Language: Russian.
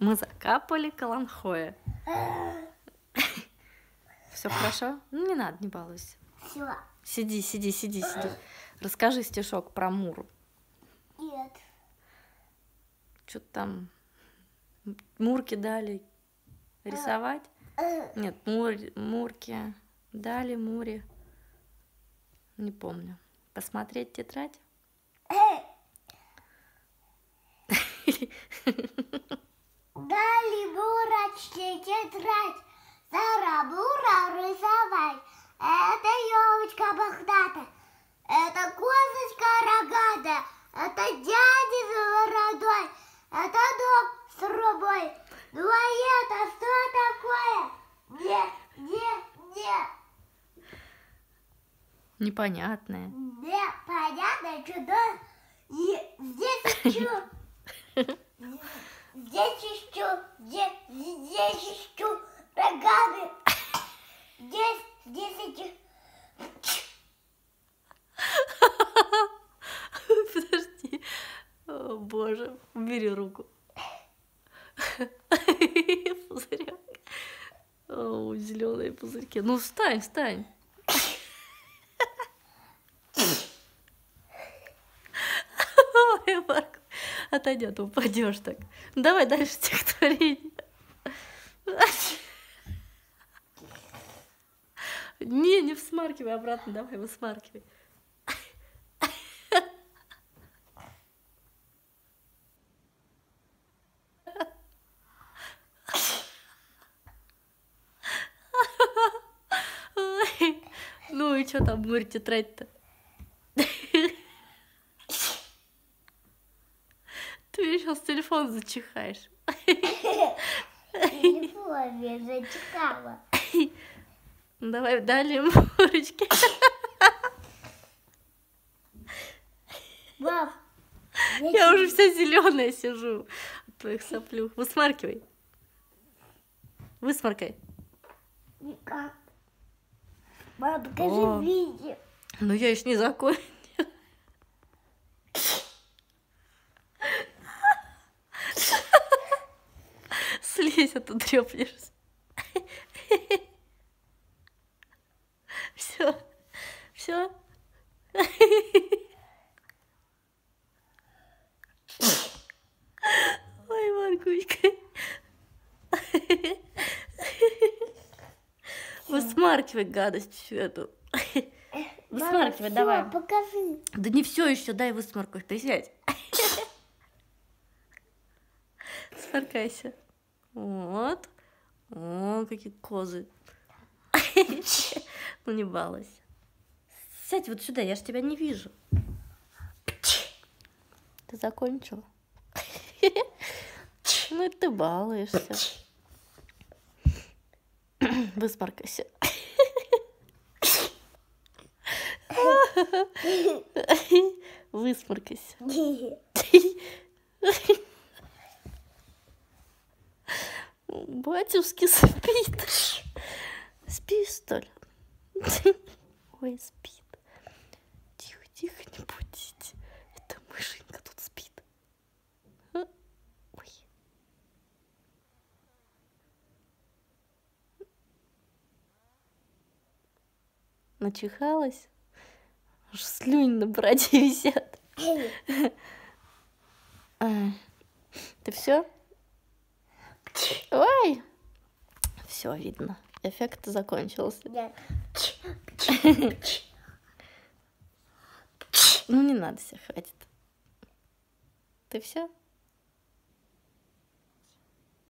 Мы закапали каланхоя. Все хорошо? Ну, не надо, не балуйся. Все. Сиди. Расскажи стишок про Муру. Нет. Что-то там Мурки дали рисовать? Нет, Мурки дали Муре. Не помню. Посмотреть тетрадь? Дали Мурочке тетрадь, Сара-бура рисовать. Это елочка мохнатая, это козочка рогатая, это дядя за бородой, это дом с трубой. Ну а это что такое? Непонятное. Непонятное чудо. Здесь еще. Здесь еще рогами. Здесь эти. Подожди. О, боже, убери руку. Пузырек. О, зеленые пузырьки. Ну, встань. Ой, Марк, отойди, а то упадешь так. Давай дальше стихотворение. Не всмаркивай обратно, давай высмаркивай. Ой, ну и что там, Мурь, тетрадь-то? Ты сейчас телефон зачихаешь. Телефон я зачихала. Давай далее, Мурочки. Мам, Я уже вся зеленая сижу от твоих соплюх. Высмаркивай. Высмаркай. никак. Мам, покажи О. видео. Ну я еще не закончила. Слезь, а то трёпнешься. Все. Ой, Маркучка. Высмаркивай гадость всю эту. Высмаркивай, Мама, давай. всё, покажи. Да не все еще, дай высморкать, присядь. Сморкайся. Вот. О, какие козы. Ну не балуйся. Сядь вот сюда, я ж тебя не вижу. Ты закончила? Ну и ты балуешься. Высморкайся. Высморкайся. Батюшки спит. Спишь, что ли? Ой, спит. Тихо, не будите. Это мышенька тут спит. Ой. Начихалась? Аж слюни на бороде висят. Ты все? Ой! Все видно. Эффект закончился. Нет. Ну не надо, все, хватит. Ты все?